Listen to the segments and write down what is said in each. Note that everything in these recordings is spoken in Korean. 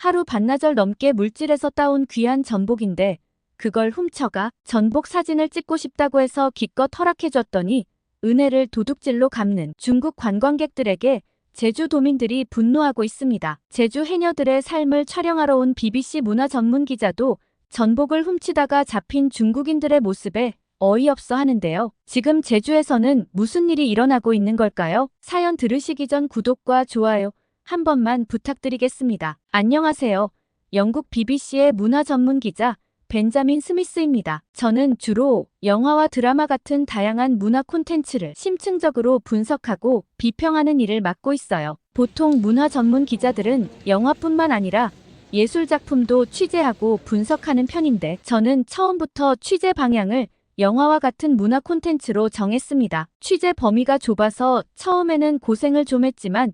하루 반나절 넘게 물질에서 따온 귀한 전복인데 그걸 훔쳐가 전복 사진을 찍고 싶다고 해서 기껏 허락해줬더니 은혜를 도둑질로 갚는 중국 관광객들에게 제주도민들이 분노하고 있습니다. 제주 해녀들의 삶을 촬영하러 온 BBC 문화 전문 기자도 전복을 훔치다가 잡힌 중국인들의 모습에 어이없어 하는데요. 지금 제주에서는 무슨 일이 일어나고 있는 걸까요? 사연 들으시기 전 구독과 좋아요 한 번만 부탁드리겠습니다. 안녕하세요. 영국 BBC의 문화 전문 기자 벤자민 스미스입니다. 저는 주로 영화와 드라마 같은 다양한 문화 콘텐츠를 심층적으로 분석하고 비평하는 일을 맡고 있어요. 보통 문화 전문 기자들은 영화뿐만 아니라 예술 작품도 취재하고 분석하는 편인데 저는 처음부터 취재 방향을 영화와 같은 문화 콘텐츠로 정했습니다. 취재 범위가 좁아서 처음에는 고생을 좀 했지만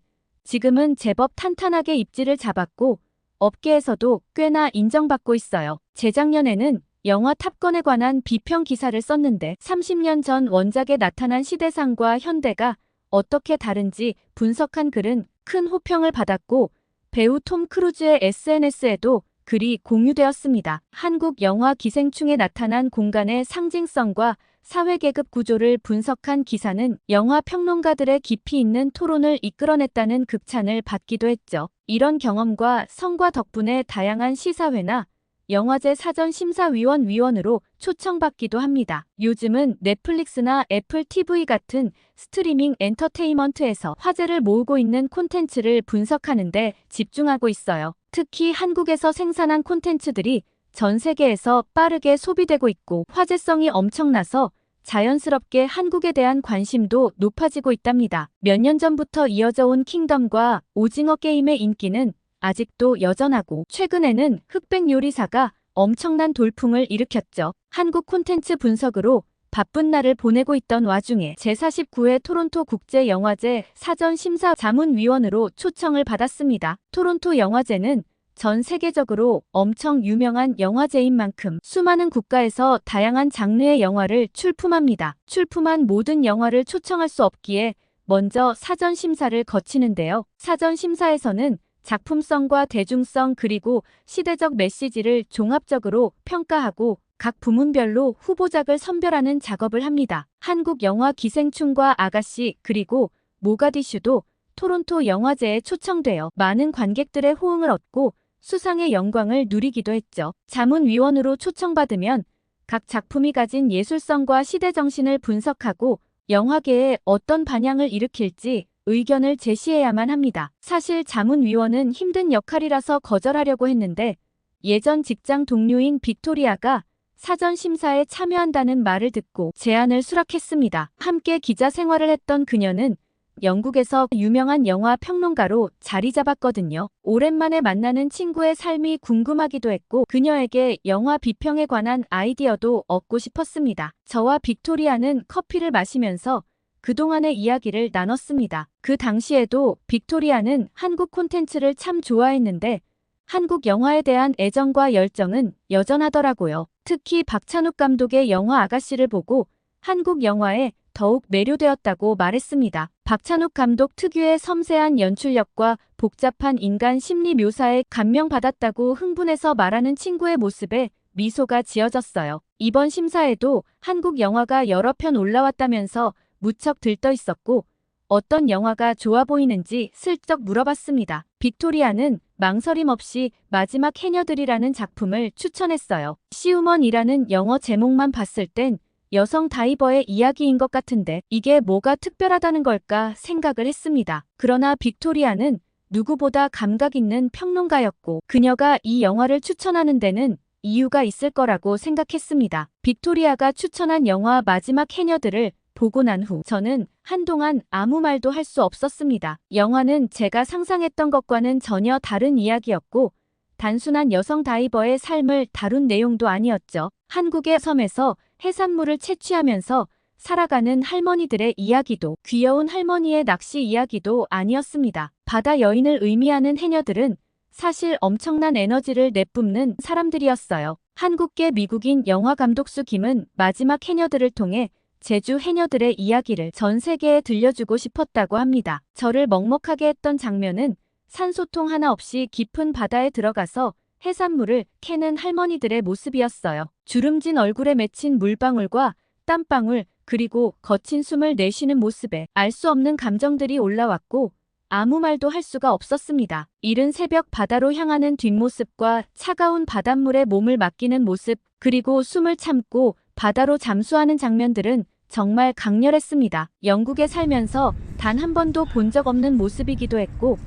지금은 제법 탄탄하게 입지를 잡았고 업계에서도 꽤나 인정받고 있어요. 재작년에는 영화 탑건에 관한 비평 기사를 썼는데 30년 전 원작에 나타난 시대상과 현대가 어떻게 다른지 분석한 글은 큰 호평을 받았고 배우 톰 크루즈의 SNS에도 글이 공유되었습니다. 한국 영화 기생충에 나타난 공간의 상징성과 사회계급 구조를 분석한 기사는 영화 평론가들의 깊이 있는 토론을 이끌어냈다는 극찬을 받기도 했죠. 이런 경험과 성과 덕분에 다양한 시사회나 영화제 사전심사위원 위원으로 초청받기도 합니다. 요즘은 넷플릭스나 애플 TV 같은 스트리밍 엔터테인먼트에서 화제를 모으고 있는 콘텐츠를 분석하는데 집중하고 있어요. 특히 한국에서 생산한 콘텐츠들이 전 세계에서 빠르게 소비되고 있고 화제성이 엄청나서 자연스럽게 한국에 대한 관심도 높아지고 있답니다. 몇 년 전부터 이어져 온 킹덤과 오징어 게임의 인기는 아직도 여전하고 최근에는 흑백 요리사가 엄청난 돌풍을 일으켰죠. 한국 콘텐츠 분석으로 바쁜 날을 보내고 있던 와중에 제49회 토론토 국제영화제 사전심사자문위원으로 초청을 받았습니다. 토론토 영화제는 전 세계적으로 엄청 유명한 영화제인 만큼 수많은 국가에서 다양한 장르의 영화를 출품합니다. 출품한 모든 영화를 초청할 수 없기에 먼저 사전심사를 거치는데요. 사전심사에서는 작품성과 대중성 그리고 시대적 메시지를 종합적으로 평가하고 각 부문별로 후보작을 선별하는 작업을 합니다. 한국 영화 기생충과 아가씨 그리고 모가디슈도 토론토 영화제에 초청되어 많은 관객들의 호응을 얻고 수상의 영광을 누리기도 했죠. 자문위원으로 초청받으면 각 작품이 가진 예술성과 시대정신을 분석하고 영화계에 어떤 반향을 일으킬지 의견을 제시해야만 합니다. 사실 자문위원은 힘든 역할이라서 거절하려고 했는데 예전 직장 동료인 빅토리아가 사전심사에 참여한다는 말을 듣고 제안을 수락했습니다. 함께 기자 생활을 했던 그녀는 영국에서 유명한 영화 평론가로 자리 잡았거든요. 오랜만에 만나는 친구의 삶이 궁금하기도 했고 그녀에게 영화 비평에 관한 아이디어도 얻고 싶었습니다. 저와 빅토리아는 커피를 마시면서 그동안의 이야기를 나눴습니다. 그 당시에도 빅토리아는 한국 콘텐츠를 참 좋아했는데 한국 영화에 대한 애정과 열정은 여전하더라고요. 특히 박찬욱 감독의 영화 아가씨를 보고 한국 영화에 더욱 매료되었다고 말했습니다. 박찬욱 감독 특유의 섬세한 연출력과 복잡한 인간 심리 묘사에 감명받았다고 흥분해서 말하는 친구의 모습에 미소가 지어졌어요. 이번 심사에도 한국 영화가 여러 편 올라왔다면서 무척 들떠 있었고 어떤 영화가 좋아 보이는지 슬쩍 물어봤습니다. 빅토리아는 망설임 없이 마지막 해녀들이라는 작품을 추천했어요. 시우먼이라는 영어 제목만 봤을 땐 여성 다이버의 이야기인 것 같은데 이게 뭐가 특별하다는 걸까 생각을 했습니다. 그러나 빅토리아는 누구보다 감각 있는 평론가였고 그녀가 이 영화를 추천하는 데는 이유가 있을 거라고 생각했습니다. 빅토리아가 추천한 영화 마지막 해녀들을 보고 난 후 저는 한동안 아무 말도 할 수 없었습니다. 영화는 제가 상상했던 것과는 전혀 다른 이야기였고 단순한 여성 다이버의 삶을 다룬 내용도 아니었죠. 한국의 섬에서 해산물을 채취하면서 살아가는 할머니들의 이야기도 귀여운 할머니의 낚시 이야기도 아니었습니다. 바다 여인을 의미하는 해녀들은 사실 엄청난 에너지를 내뿜는 사람들이었어요. 한국계 미국인 영화감독 김은 마지막 해녀들을 통해 제주 해녀들의 이야기를 전 세계에 들려주고 싶었다고 합니다. 저를 먹먹하게 했던 장면은 산소통 하나 없이 깊은 바다에 들어가서 해산물을 캐는 할머니들의 모습이었어요. 주름진 얼굴에 맺힌 물방울과 땀방울, 그리고 거친 숨을 내쉬는 모습에 알 수 없는 감정들이 올라왔고 아무 말도 할 수가 없었습니다. 이른 새벽 바다로 향하는 뒷모습과 차가운 바닷물에 몸을 맡기는 모습, 그리고 숨을 참고 바다로 잠수하는 장면들은 정말 강렬했습니다. 영국에 살면서 단 한 번도 본 적 없는 모습이기도 했고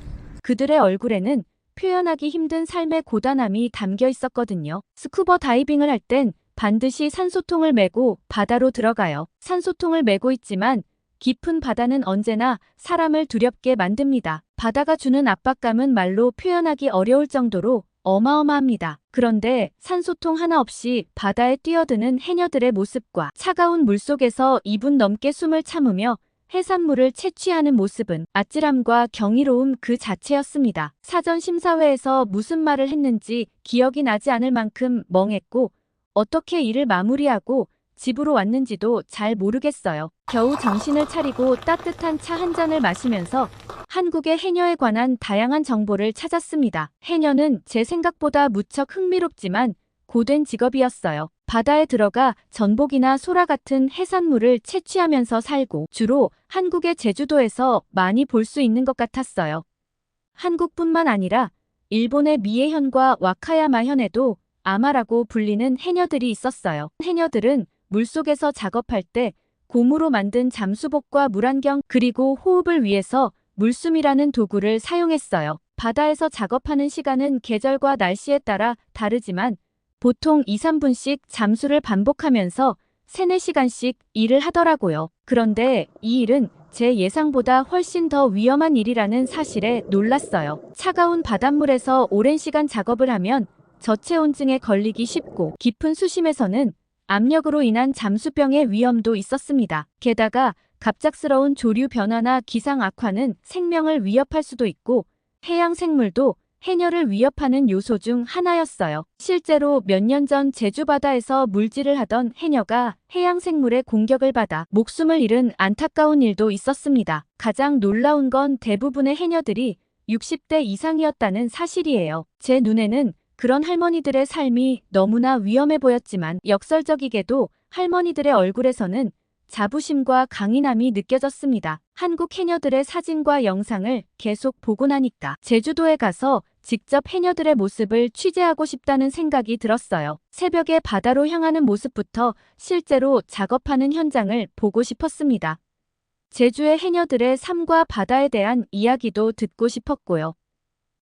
그들의 얼굴에는 표현하기 힘든 삶의 고단함이 담겨 있었거든요. 스쿠버 다이빙을 할 땐 반드시 산소통을 메고 바다로 들어가요. 산소통을 메고 있지만 깊은 바다는 언제나 사람을 두렵게 만듭니다. 바다가 주는 압박감은 말로 표현하기 어려울 정도로 어마어마합니다. 그런데 산소통 하나 없이 바다에 뛰어드는 해녀들의 모습과 차가운 물속에서 2분 넘게 숨을 참으며 해산물을 채취하는 모습은 아찔함과 경이로움 그 자체였습니다. 사전 심사회에서 무슨 말을 했는지 기억이 나지 않을 만큼 멍했고 어떻게 일을 마무리하고 집으로 왔는지도 잘 모르겠어요. 겨우 정신을 차리고 따뜻한 차 한 잔을 마시면서 한국의 해녀에 관한 다양한 정보를 찾았습니다. 해녀는 제 생각보다 무척 흥미롭지만 고된 직업이었어요. 바다에 들어가 전복이나 소라 같은 해산물을 채취하면서 살고 주로 한국의 제주도에서 많이 볼 수 있는 것 같았어요. 한국뿐만 아니라 일본의 미에현과 와카야마현에도 아마라고 불리는 해녀들이 있었어요. 해녀들은 물속에서 작업할 때 고무로 만든 잠수복과 물안경 그리고 호흡을 위해서 물숨이라는 도구를 사용했어요. 바다에서 작업하는 시간은 계절과 날씨에 따라 다르지만 보통 2, 3분씩 잠수를 반복하면서 3, 4시간씩 일을 하더라고요. 그런데 이 일은 제 예상보다 훨씬 더 위험한 일이라는 사실에 놀랐어요. 차가운 바닷물에서 오랜 시간 작업을 하면 저체온증에 걸리기 쉽고 깊은 수심에서는 압력으로 인한 잠수병의 위험도 있었습니다. 게다가 갑작스러운 조류 변화나 기상 악화는 생명을 위협할 수도 있고 해양 생물도 해녀를 위협하는 요소 중 하나였어요. 실제로 몇 년 전 제주 바다에서 물질을 하던 해녀가 해양 생물의 공격을 받아 목숨을 잃은 안타까운 일도 있었습니다. 가장 놀라운 건 대부분의 해녀들이 60대 이상이었다는 사실이에요. 제 눈에는 그런 할머니들의 삶이 너무나 위험해 보였지만 역설적이게도 할머니들의 얼굴에서는 자부심과 강인함이 느껴졌습니다. 한국 해녀들의 사진과 영상을 계속 보고 나니까 제주도에 가서 직접 해녀들의 모습을 취재하고 싶다는 생각이 들었어요. 새벽에 바다로 향하는 모습부터 실제로 작업하는 현장을 보고 싶었습니다. 제주의 해녀들의 삶과 바다에 대한 이야기도 듣고 싶었고요.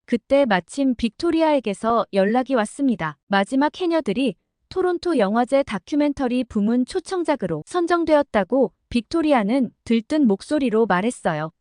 그때 마침 빅토리아에게서 연락이 왔습니다. 마지막 해녀들이 토론토 영화제 다큐멘터리 부문 초청작으로 선정되었다고 빅토리아는 들뜬 목소리로 말했어요.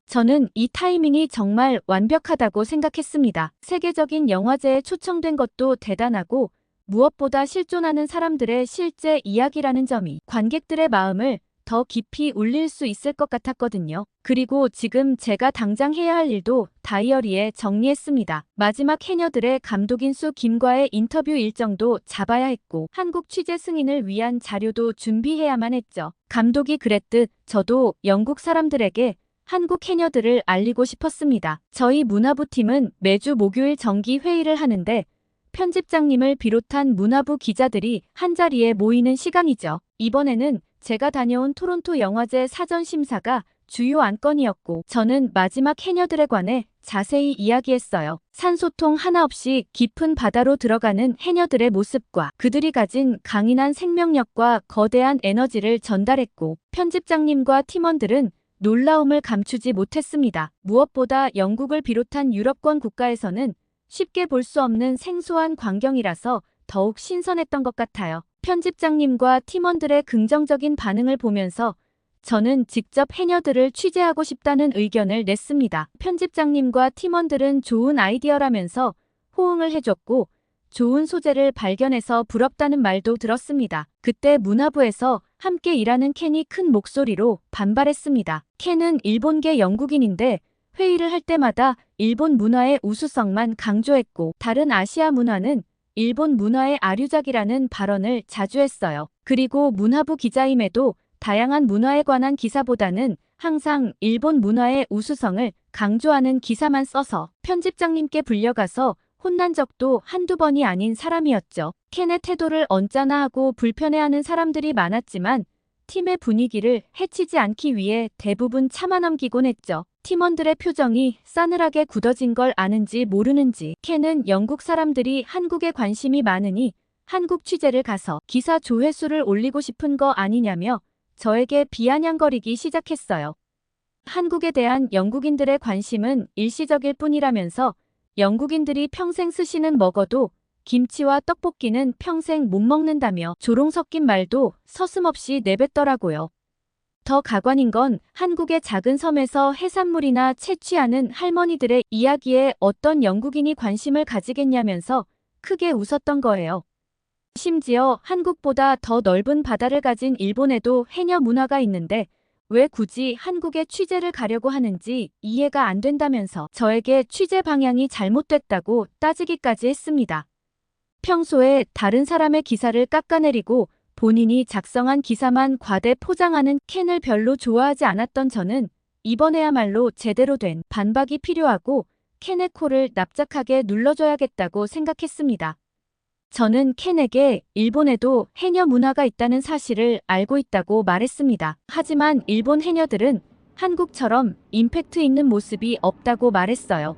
저는 이 타이밍이 정말 완벽하다고 생각했습니다. 세계적인 영화제에 초청된 것도 대단하고 무엇보다 실존하는 사람들의 실제 이야기라는 점이 관객들의 마음을 더 깊이 울릴 수 있을 것 같았거든요. 그리고 지금 제가 당장 해야 할 일도 다이어리에 정리했습니다. 마지막 해녀들의 감독인 수 김과의 인터뷰 일정도 잡아야 했고 한국 취재 승인을 위한 자료도 준비해야만 했죠. 감독이 그랬듯 저도 영국 사람들에게 한국 해녀들을 알리고 싶었습니다. 저희 문화부 팀은 매주 목요일 정기 회의를 하는데 편집장님을 비롯한 문화부 기자들이 한자리에 모이는 시간이죠. 이번에는 제가 다녀온 토론토 영화제 사전 심사가 주요 안건이었고 저는 마지막 해녀들에 관해 자세히 이야기했어요. 산소통 하나 없이 깊은 바다로 들어가는 해녀들의 모습과 그들이 가진 강인한 생명력과 거대한 에너지를 전달했고 편집장님과 팀원들은 놀라움을 감추지 못했습니다. 무엇보다 영국을 비롯한 유럽권 국가에서는 쉽게 볼 수 없는 생소한 광경이라서 더욱 신선했던 것 같아요. 편집장님과 팀원들의 긍정적인 반응을 보면서 저는 직접 해녀들을 취재하고 싶다는 의견을 냈습니다. 편집장님과 팀원들은 좋은 아이디어라면서 호응을 해줬고 좋은 소재를 발견해서 부럽다는 말도 들었습니다. 그때 문화부에서 함께 일하는 켄이 큰 목소리로 반발했습니다. 켄은 일본계 영국인인데 회의를 할 때마다 일본 문화의 우수성만 강조했고 다른 아시아 문화는 일본 문화의 아류작이라는 발언을 자주 했어요. 그리고 문화부 기자임에도 다양한 문화에 관한 기사보다는 항상 일본 문화의 우수성을 강조하는 기사만 써서 편집장님께 불려가서 혼난 적도 한두 번이 아닌 사람이었죠. 켄의 태도를 언짢아 하고 불편해하는 사람들이 많았지만 팀의 분위기를 해치지 않기 위해 대부분 참아 넘기곤 했죠. 팀원들의 표정이 싸늘하게 굳어진 걸 아는지 모르는지 켄은 영국 사람들이 한국에 관심이 많으니 한국 취재를 가서 기사 조회수를 올리고 싶은 거 아니냐며 저에게 비아냥거리기 시작했어요. 한국에 대한 영국인들의 관심은 일시적일 뿐이라면서 영국인들이 평생 스시는 먹어도 김치와 떡볶이는 평생 못 먹는다며 조롱 섞인 말도 서슴없이 내뱉더라고요. 더 가관인 건 한국의 작은 섬에서 해산물이나 채취하는 할머니들의 이야기에 어떤 영국인이 관심을 가지겠냐면서 크게 웃었던 거예요. 심지어 한국보다 더 넓은 바다를 가진 일본에도 해녀 문화가 있는데 왜 굳이 한국에 취재를 가려고 하는지 이해가 안 된다면서 저에게 취재 방향이 잘못됐다고 따지기까지 했습니다. 평소에 다른 사람의 기사를 깎아내리고 본인이 작성한 기사만 과대 포장하는 켄을 별로 좋아하지 않았던 저는 이번에야말로 제대로 된 반박이 필요하고 켄의 코를 납작하게 눌러줘야겠다고 생각했습니다. 저는 켄에게 일본에도 해녀 문화가 있다는 사실을 알고 있다고 말했습니다. 하지만 일본 해녀들은 한국처럼 임팩트 있는 모습이 없다고 말했어요.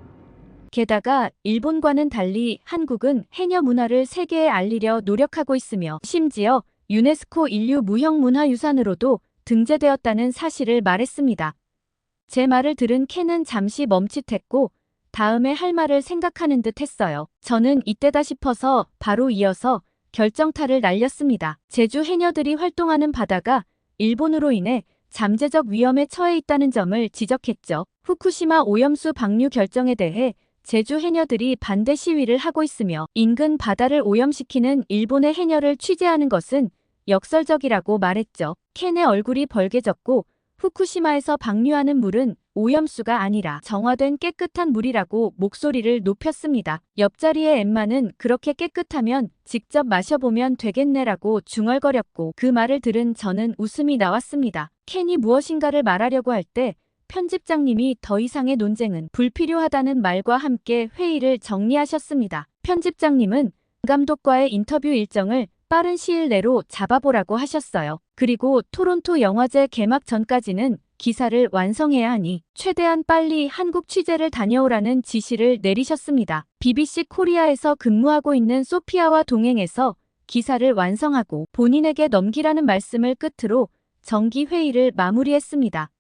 게다가 일본과는 달리 한국은 해녀 문화를 세계에 알리려 노력하고 있으며 심지어 유네스코 인류 무형문화유산으로도 등재되었다는 사실을 말했습니다. 제 말을 들은 켄은 잠시 멈칫했고 다음에 할 말을 생각하는 듯 했어요. 저는 이때다 싶어서 바로 이어서 결정타를 날렸습니다. 제주 해녀들이 활동하는 바다가 일본으로 인해 잠재적 위험에 처해 있다는 점을 지적했죠. 후쿠시마 오염수 방류 결정에 대해 제주 해녀들이 반대 시위를 하고 있으며 인근 바다를 오염시키는 일본의 해녀를 취재하는 것은 역설적이라고 말했죠. 켄의 얼굴이 벌개졌고 후쿠시마에서 방류하는 물은 오염수가 아니라 정화된 깨끗한 물이라고 목소리를 높였습니다. 옆자리의 엠마는 그렇게 깨끗하면 직접 마셔보면 되겠네라고 중얼거렸고 그 말을 들은 저는 웃음이 나왔습니다. 켄이 무엇인가를 말하려고 할 때 편집장님이 더 이상의 논쟁은 불필요하다는 말과 함께 회의를 정리하셨습니다. 편집장님은 감독과의 인터뷰 일정을 빠른 시일 내로 잡아보라고 하셨어요. 그리고 토론토 영화제 개막 전까지는 기사를 완성해야 하니 최대한 빨리 한국 취재를 다녀오라는 지시를 내리셨습니다. BBC 코리아에서 근무하고 있는 소피아와 동행해서 기사를 완성하고 본인에게 넘기라는 말씀을 끝으로 정기 회의를 마무리했습니다.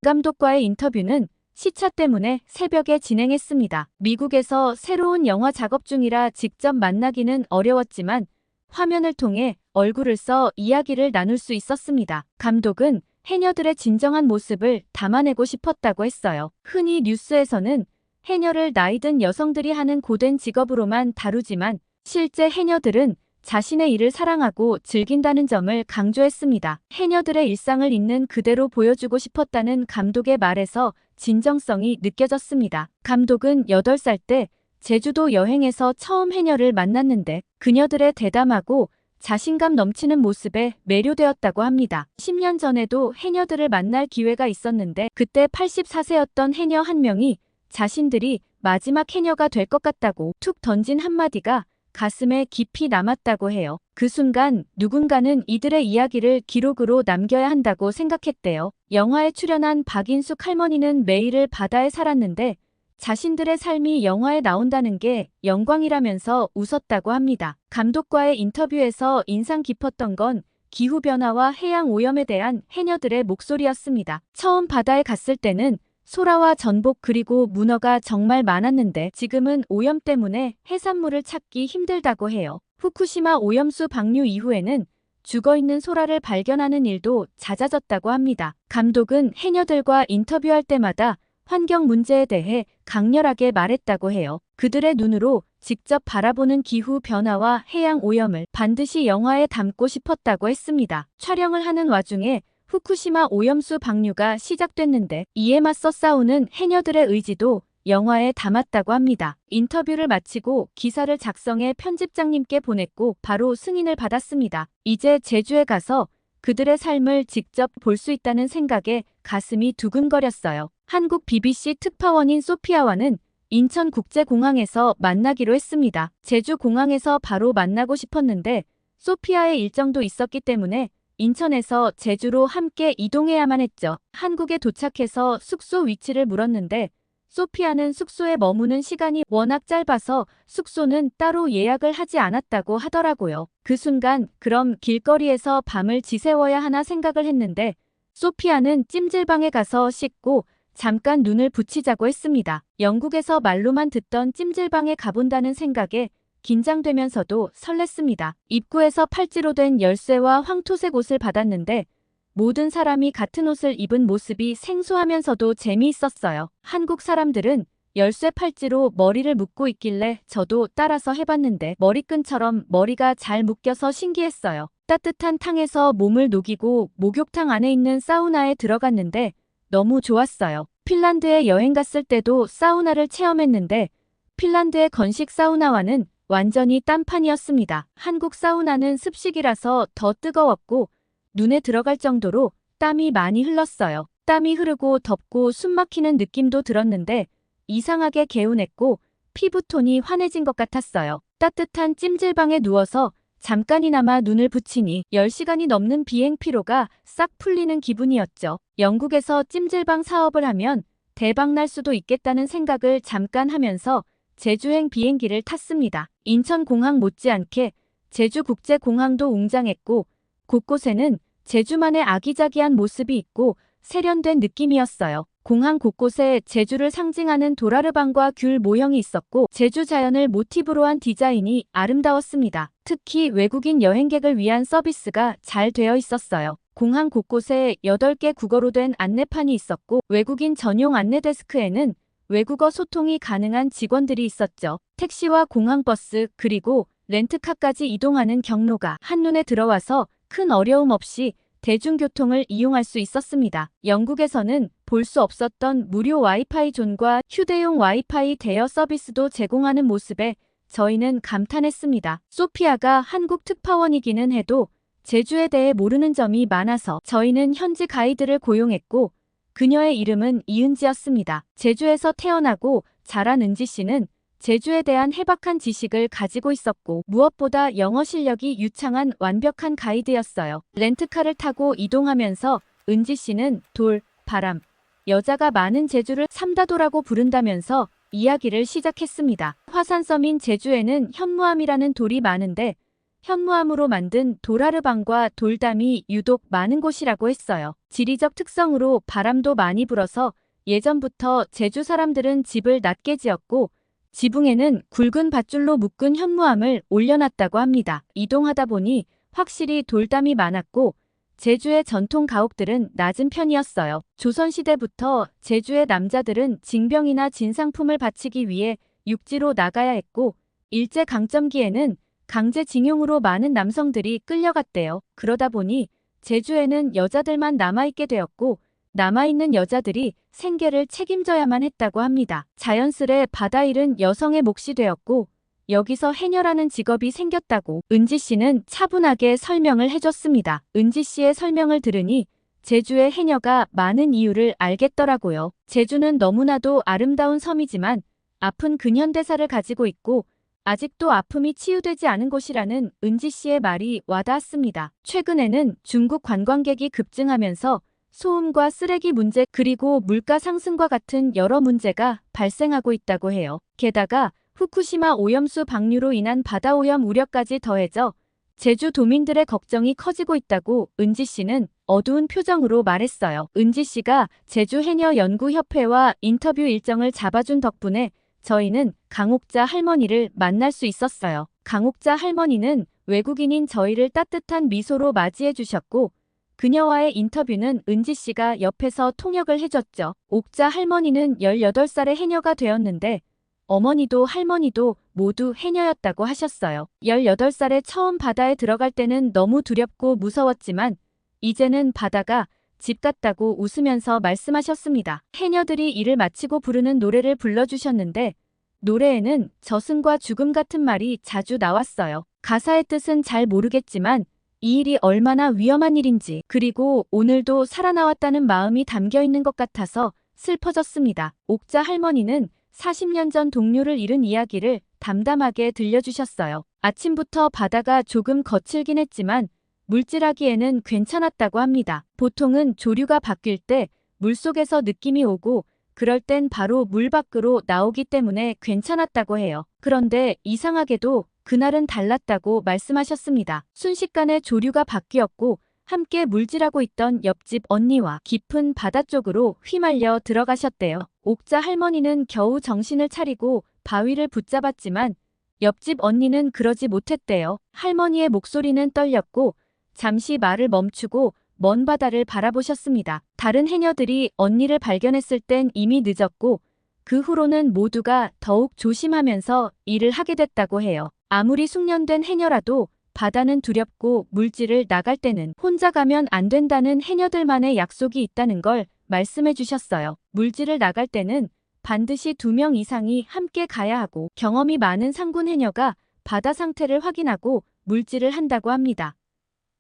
감독과의 인터뷰는 시차 때문에 새벽에 진행했습니다. 미국에서 새로운 영화 작업 중이라 직접 만나기는 어려웠지만 화면을 통해 얼굴을 써 이야기를 나눌 수 있었습니다. 감독은 해녀들의 진정한 모습을 담아내고 싶었다고 했어요. 흔히 뉴스에서는 해녀를 나이든 여성들이 하는 고된 직업으로만 다루지만 실제 해녀들은 자신의 일을 사랑하고 즐긴다는 점을 강조했습니다. 해녀들의 일상을 있는 그대로 보여주고 싶었다는 감독의 말에서 진정성이 느껴졌습니다. 감독은 8살 때 제주도 여행에서 처음 해녀를 만났는데 그녀들의 대담하고 자신감 넘치는 모습에 매료되었다고 합니다. 10년 전에도 해녀들을 만날 기회가 있었는데 그때 84세였던 해녀 한 명이 자신들이 마지막 해녀가 될 것 같다고 툭 던진 한마디가 가슴에 깊이 남았다고 해요. 그 순간 누군가는 이들의 이야기를 기록으로 남겨야 한다고 생각했대요. 영화에 출연한 박인숙 할머니는 매일을 바다에 살았는데 자신들의 삶이 영화에 나온다는 게 영광이라면서 웃었다고 합니다. 감독과의 인터뷰에서 인상 깊었던 건 기후변화와 해양 오염에 대한 해녀들의 목소리였습니다. 처음 바다에 갔을 때는 소라와 전복 그리고 문어가 정말 많았는데 지금은 오염 때문에 해산물을 찾기 힘들다고 해요. 후쿠시마 오염수 방류 이후에는 죽어있는 소라를 발견하는 일도 잦아졌다고 합니다. 감독은 해녀들과 인터뷰할 때마다 환경 문제에 대해 강렬하게 말했다고 해요. 그들의 눈으로 직접 바라보는 기후 변화와 해양 오염을 반드시 영화에 담고 싶었다고 했습니다. 촬영을 하는 와중에 후쿠시마 오염수 방류가 시작됐는데 이에 맞서 싸우는 해녀들의 의지도 영화에 담았다고 합니다. 인터뷰를 마치고 기사를 작성해 편집장님께 보냈고 바로 승인을 받았습니다. 이제 제주에 가서 그들의 삶을 직접 볼 수 있다는 생각에 가슴이 두근거렸어요. 한국 BBC 특파원인 소피아와는 인천국제공항에서 만나기로 했습니다. 제주공항에서 바로 만나고 싶었는데 소피아의 일정도 있었기 때문에 인천에서 제주로 함께 이동해야만 했죠. 한국에 도착해서 숙소 위치를 물었는데 소피아는 숙소에 머무는 시간이 워낙 짧아서 숙소는 따로 예약을 하지 않았다고 하더라고요. 그 순간 그럼 길거리에서 밤을 지새워야 하나 생각을 했는데 소피아는 찜질방에 가서 씻고 잠깐 눈을 붙이자고 했습니다. 영국에서 말로만 듣던 찜질방에 가본다는 생각에 긴장되면서도 설렜습니다. 입구에서 팔찌로 된 열쇠와 황토색 옷을 받았는데 모든 사람이 같은 옷을 입은 모습이 생소하면서도 재미있었어요. 한국 사람들은 열쇠 팔찌로 머리를 묶고 있길래 저도 따라서 해봤는데 머리끈처럼 머리가 잘 묶여서 신기했어요. 따뜻한 탕에서 몸을 녹이고 목욕탕 안에 있는 사우나에 들어갔는데 너무 좋았어요. 핀란드에 여행 갔을 때도 사우나를 체험했는데 핀란드의 건식 사우나와는 완전히 딴판이었습니다. 한국 사우나는 습식이라서 더 뜨거웠고 눈에 들어갈 정도로 땀이 많이 흘렀어요. 땀이 흐르고 덥고 숨막히는 느낌도 들었는데 이상하게 개운했고 피부톤이 환해진 것 같았어요. 따뜻한 찜질방에 누워서 잠깐이나마 눈을 붙이니 10시간이 넘는 비행 피로가 싹 풀리는 기분이었죠. 영국에서 찜질방 사업을 하면 대박 날 수도 있겠다는 생각을 잠깐 하면서 제주행 비행기를 탔습니다. 인천공항 못지않게 제주국제공항도 웅장했고 곳곳에는 제주만의 아기자기한 모습이 있고 세련된 느낌이었어요. 공항 곳곳에 제주를 상징하는 도라르방과 귤 모형이 있었고 제주 자연을 모티브로 한 디자인이 아름다웠습니다. 특히 외국인 여행객을 위한 서비스가 잘 되어 있었어요. 공항 곳곳에 8개 국어로 된 안내판이 있었고 외국인 전용 안내 데스크에는 외국어 소통이 가능한 직원들이 있었죠. 택시와 공항버스 그리고 렌트카까지 이동하는 경로가 한눈에 들어와서 큰 어려움 없이 대중교통을 이용할 수 있었습니다. 영국에서는 볼 수 없었던 무료 와이파이 존과 휴대용 와이파이 대여 서비스도 제공하는 모습에 저희는 감탄했습니다. 소피아가 한국 특파원이기는 해도 제주에 대해 모르는 점이 많아서 저희는 현지 가이드를 고용했고 그녀의 이름은 이은지였습니다. 제주에서 태어나고 자란 은지 씨는 제주에 대한 해박한 지식을 가지고 있었고 무엇보다 영어 실력이 유창한 완벽한 가이드였어요. 렌트카를 타고 이동하면서 은지 씨는 돌, 바람, 여자가 많은 제주를 삼다도라고 부른다면서 이야기를 시작했습니다. 화산섬인 제주에는 현무암이라는 돌이 많은데 현무암으로 만든 도라르방과 돌담이 유독 많은 곳이라고 했어요. 지리적 특성으로 바람도 많이 불어서 예전부터 제주 사람들은 집을 낮게 지었고 지붕에는 굵은 밧줄로 묶은 현무암을 올려놨다고 합니다. 이동하다 보니 확실히 돌담이 많았고 제주의 전통 가옥들은 낮은 편이었어요. 조선시대부터 제주의 남자들은 징병이나 진상품을 바치기 위해 육지로 나가야 했고 일제강점기에는 강제징용으로 많은 남성들이 끌려갔대요. 그러다 보니 제주에는 여자들만 남아있게 되었고 남아있는 여자들이 생계를 책임져야만 했다고 합니다. 자연스레 바다일은 여성의 몫이 되었고 여기서 해녀라는 직업이 생겼다고 은지 씨는 차분하게 설명을 해줬습니다. 은지 씨의 설명을 들으니 제주의 해녀가 많은 이유를 알겠더라고요. 제주는 너무나도 아름다운 섬이지만 아픈 근현대사를 가지고 있고 아직도 아픔이 치유되지 않은 곳이라는 은지 씨의 말이 와닿았습니다. 최근에는 중국 관광객이 급증하면서 소음과 쓰레기 문제 그리고 물가 상승과 같은 여러 문제가 발생하고 있다고 해요. 게다가 후쿠시마 오염수 방류로 인한 바다오염 우려까지 더해져 제주 도민들의 걱정이 커지고 있다고 은지 씨는 어두운 표정으로 말했어요. 은지 씨가 제주 해녀 연구협회와 인터뷰 일정을 잡아준 덕분에 저희는 강옥자 할머니를 만날 수 있었어요. 강옥자 할머니는 외국인인 저희를 따뜻한 미소로 맞이해 주셨고 그녀와의 인터뷰는 은지 씨가 옆에서 통역을 해줬죠. 옥자 할머니는 18살의 해녀가 되었는데 어머니도 할머니도 모두 해녀였다고 하셨어요. 18살에 처음 바다에 들어갈 때는 너무 두렵고 무서웠지만 이제는 바다가 집 같다고 웃으면서 말씀하셨습니다. 해녀들이 일을 마치고 부르는 노래를 불러주셨는데 노래에는 저승과 죽음 같은 말이 자주 나왔어요. 가사의 뜻은 잘 모르겠지만 이 일이 얼마나 위험한 일인지 그리고 오늘도 살아나왔다는 마음이 담겨 있는 것 같아서 슬퍼졌습니다. 옥자 할머니는 40년 전 동료를 잃은 이야기를 담담하게 들려주셨어요. 아침부터 바다가 조금 거칠긴 했지만 물질하기에는 괜찮았다고 합니다. 보통은 조류가 바뀔 때 물속에서 느낌이 오고 그럴 땐 바로 물 밖으로 나오기 때문에 괜찮았다고 해요. 그런데 이상하게도 그날은 달랐다고 말씀하셨습니다. 순식간에 조류가 바뀌었고 함께 물질하고 있던 옆집 언니와 깊은 바다 쪽으로 휘말려 들어가셨대요. 옥자 할머니는 겨우 정신을 차리고 바위를 붙잡았지만 옆집 언니는 그러지 못했대요. 할머니의 목소리는 떨렸고 잠시 말을 멈추고 먼 바다를 바라보셨습니다. 다른 해녀들이 언니를 발견했을 땐 이미 늦었고 그 후로는 모두가 더욱 조심하면서 일을 하게 됐다고 해요. 아무리 숙련된 해녀라도 바다는 두렵고 물질을 나갈 때는 혼자 가면 안 된다는 해녀들만의 약속이 있다는 걸 말씀해 주셨어요. 물질을 나갈 때는 반드시 2명 이상이 함께 가야 하고 경험이 많은 상군 해녀가 바다 상태를 확인하고 물질을 한다고 합니다.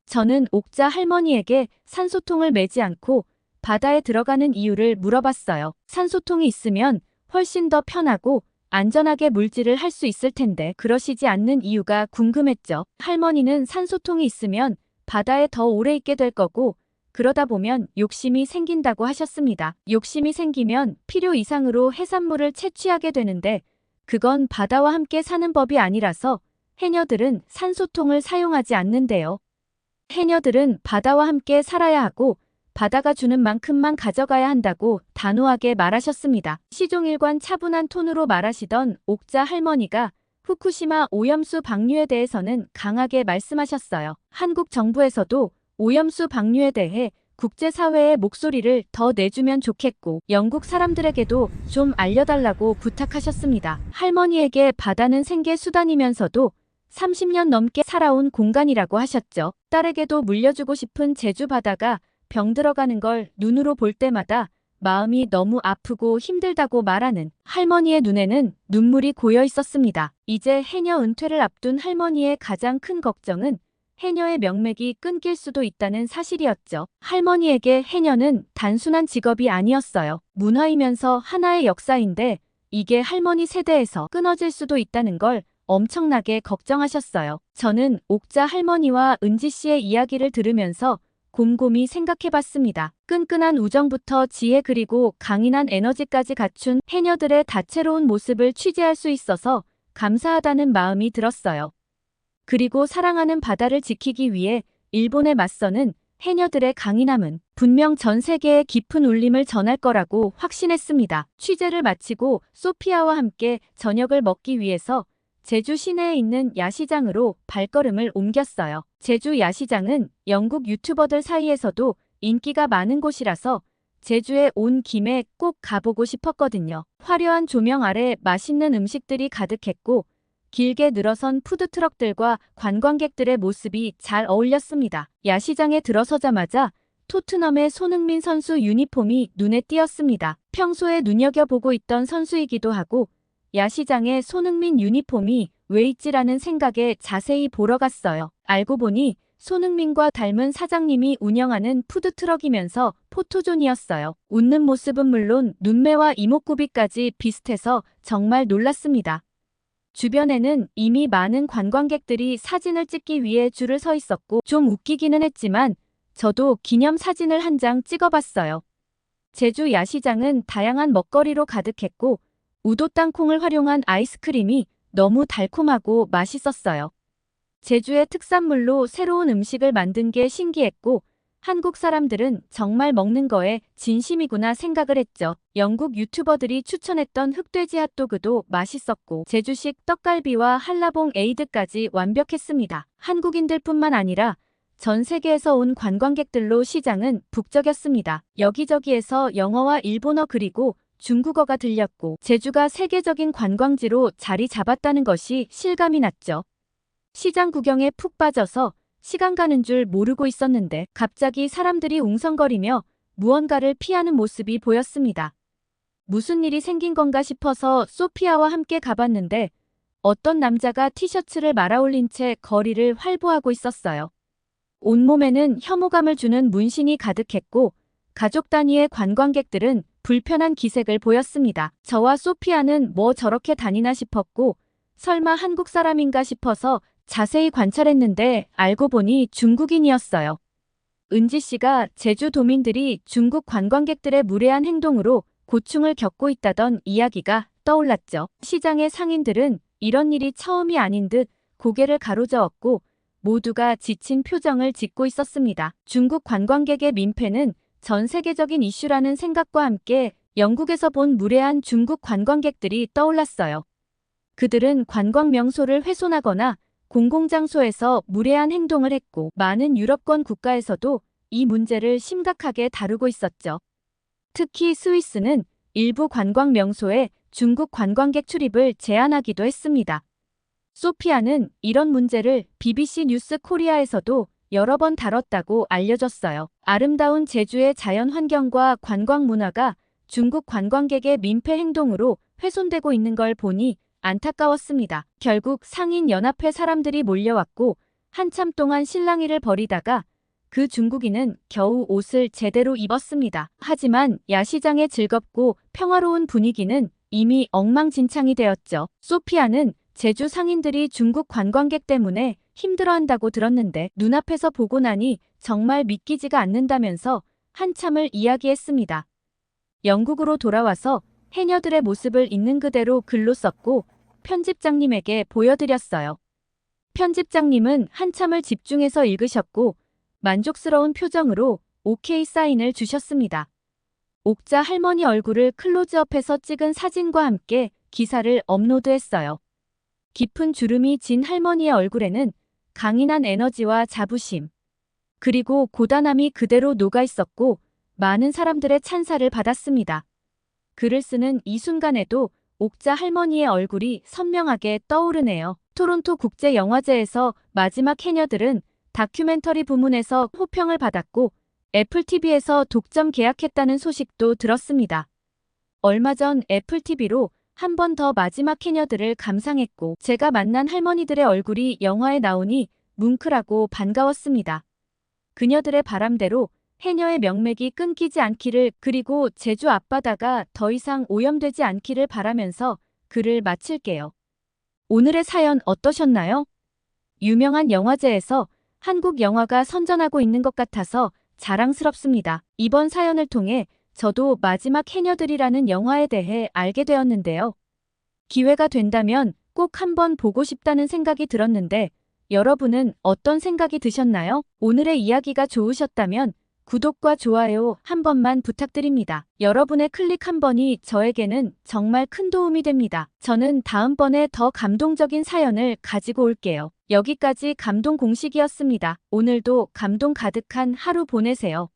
저는 옥자 할머니에게 산소통을 매지 않고 바다에 들어가는 이유를 물어봤어요. 산소통이 있으면 훨씬 더 편하고 안전하게 물질을 할 수 있을 텐데 그러시지 않는 이유가 궁금했죠. 할머니는 산소통이 있으면 바다에 더 오래 있게 될 거고 그러다 보면 욕심이 생긴다고 하셨습니다. 욕심이 생기면 필요 이상으로 해산물을 채취하게 되는데 그건 바다와 함께 사는 법이 아니라서 해녀들은 산소통을 사용하지 않는데요. 해녀들은 바다와 함께 살아야 하고 바다가 주는 만큼만 가져가야 한다고 단호하게 말하셨습니다. 시종일관 차분한 톤으로 말하시던 옥자 할머니가 후쿠시마 오염수 방류에 대해서는 강하게 말씀하셨어요. 한국 정부에서도 오염수 방류에 대해 국제사회의 목소리를 더 내주면 좋겠고 영국 사람들에게도 좀 알려달라고 부탁하셨습니다. 할머니에게 바다는 생계 수단이면서도 30년 넘게 살아온 공간이라고 하셨죠. 딸에게도 물려주고 싶은 제주 바다가 병들어가는 걸 눈으로 볼 때마다 마음이 너무 아프고 힘들다고 말하는 할머니의 눈에는 눈물이 고여 있었습니다. 이제 해녀 은퇴를 앞둔 할머니의 가장 큰 걱정은 해녀의 명맥이 끊길 수도 있다는 사실이었죠. 할머니에게 해녀는 단순한 직업이 아니었어요. 문화이면서 하나의 역사인데 이게 할머니 세대에서 끊어질 수도 있다는 걸 엄청나게 걱정하셨어요. 저는 옥자 할머니와 은지 씨의 이야기를 들으면서 곰곰이 생각해봤습니다. 끈끈한 우정부터 지혜 그리고 강인한 에너지까지 갖춘 해녀들의 다채로운 모습을 취재할 수 있어서 감사하다는 마음이 들었어요. 그리고 사랑하는 바다를 지키기 위해 일본에 맞서는 해녀들의 강인함은 분명 전 세계에 깊은 울림을 전할 거라고 확신했습니다. 취재를 마치고 소피아와 함께 저녁을 먹기 위해서 제주 시내에 있는 야시장으로 발걸음을 옮겼어요. 제주 야시장은 영국 유튜버들 사이에서도 인기가 많은 곳이라서 제주에 온 김에 꼭 가보고 싶었거든요. 화려한 조명 아래 맛있는 음식들이 가득했고 길게 늘어선 푸드트럭들과 관광객들의 모습이 잘 어울렸습니다. 야시장에 들어서자마자 토트넘의 손흥민 선수 유니폼이 눈에 띄었습니다. 평소에 눈여겨보고 있던 선수이기도 하고 야시장에 손흥민 유니폼이 왜 있지라는 생각에 자세히 보러 갔어요. 알고 보니 손흥민과 닮은 사장님이 운영하는 푸드트럭이면서 포토존이었어요. 웃는 모습은 물론 눈매와 이목구비까지 비슷해서 정말 놀랐습니다. 주변에는 이미 많은 관광객들이 사진을 찍기 위해 줄을 서 있었고 좀 웃기기는 했지만 저도 기념 사진을 한 장 찍어봤어요. 제주 야시장은 다양한 먹거리로 가득했고 우도 땅콩을 활용한 아이스크림이 너무 달콤하고 맛있었어요. 제주의 특산물로 새로운 음식을 만든 게 신기했고 한국 사람들은 정말 먹는 거에 진심이구나 생각을 했죠. 영국 유튜버들이 추천했던 흑돼지 핫도그도 맛있었고 제주식 떡갈비와 한라봉 에이드까지 완벽했습니다. 한국인들뿐만 아니라 전 세계에서 온 관광객들로 시장은 북적였습니다. 여기저기에서 영어와 일본어 그리고 중국어가 들렸고 제주가 세계적인 관광지로 자리 잡았다는 것이 실감이 났죠. 시장 구경에 푹 빠져서 시간 가는 줄 모르고 있었는데 갑자기 사람들이 웅성거리며 무언가를 피하는 모습이 보였습니다. 무슨 일이 생긴 건가 싶어서 소피아와 함께 가봤는데 어떤 남자가 티셔츠를 말아올린 채 거리를 활보하고 있었어요. 온몸에는 혐오감을 주는 문신이 가득했고 가족 단위의 관광객들은 불편한 기색을 보였습니다. 저와 소피아는 뭐 저렇게 다니나 싶었고 설마 한국 사람인가 싶어서 자세히 관찰했는데 알고 보니 중국인이었어요. 은지 씨가 제주도민들이 중국 관광객들의 무례한 행동으로 고충을 겪고 있다던 이야기가 떠올랐죠. 시장의 상인들은 이런 일이 처음이 아닌 듯 고개를 가로저었고 모두가 지친 표정을 짓고 있었습니다. 중국 관광객의 민폐는 전 세계적인 이슈라는 생각과 함께 영국에서 본 무례한 중국 관광객들이 떠올랐어요. 그들은 관광 명소를 훼손하거나 공공장소에서 무례한 행동을 했고 많은 유럽권 국가에서도 이 문제를 심각하게 다루고 있었죠. 특히 스위스는 일부 관광 명소에 중국 관광객 출입을 제한하기도 했습니다. 소피아는 이런 문제를 BBC 뉴스 코리아에서도 여러 번 다뤘다고 알려졌어요. 아름다운 제주의 자연 환경과 관광 문화가 중국 관광객의 민폐 행동으로 훼손되고 있는 걸 보니 안타까웠습니다. 결국 상인연합회 사람들이 몰려왔고 한참 동안 실랑이를 벌이다가 그 중국인은 겨우 옷을 제대로 입었습니다. 하지만 야시장의 즐겁고 평화로운 분위기는 이미 엉망진창이 되었죠. 소피아는 제주 상인들이 중국 관광객 때문에 힘들어한다고 들었는데 눈앞에서 보고 나니 정말 믿기지가 않는다면서 한참을 이야기했습니다. 영국으로 돌아와서 해녀들의 모습을 있는 그대로 글로 썼고 편집장님에게 보여드렸어요. 편집장님은 한참을 집중해서 읽으셨고 만족스러운 표정으로 오케이 사인을 주셨습니다. 옥자 할머니 얼굴을 클로즈업해서 찍은 사진과 함께 기사를 업로드했어요. 깊은 주름이 진 할머니의 얼굴에는 강인한 에너지와 자부심, 그리고 고단함이 그대로 녹아 있었고 많은 사람들의 찬사를 받았습니다. 글을 쓰는 이 순간에도 옥자 할머니의 얼굴이 선명하게 떠오르네요. 토론토 국제영화제에서 마지막 해녀들은 다큐멘터리 부문에서 호평을 받았고 애플TV에서 독점 계약했다는 소식도 들었습니다. 얼마 전 애플TV로 한 번 더 마지막 해녀들을 감상했고 제가 만난 할머니들의 얼굴이 영화에 나오니 뭉클하고 반가웠습니다. 그녀들의 바람대로 해녀의 명맥이 끊기지 않기를 그리고 제주 앞바다가 더 이상 오염되지 않기를 바라면서 글을 마칠게요. 오늘의 사연 어떠셨나요? 유명한 영화제에서 한국 영화가 선전하고 있는 것 같아서 자랑스럽습니다. 이번 사연을 통해 저도 마지막 해녀들이라는 영화에 대해 알게 되었는데요. 기회가 된다면 꼭 한번 보고 싶다는 생각이 들었는데 여러분은 어떤 생각이 드셨나요? 오늘의 이야기가 좋으셨다면 구독과 좋아요 한 번만 부탁드립니다. 여러분의 클릭 한 번이 저에게는 정말 큰 도움이 됩니다. 저는 다음번에 더 감동적인 사연을 가지고 올게요. 여기까지 감동 공식이었습니다. 오늘도 감동 가득한 하루 보내세요.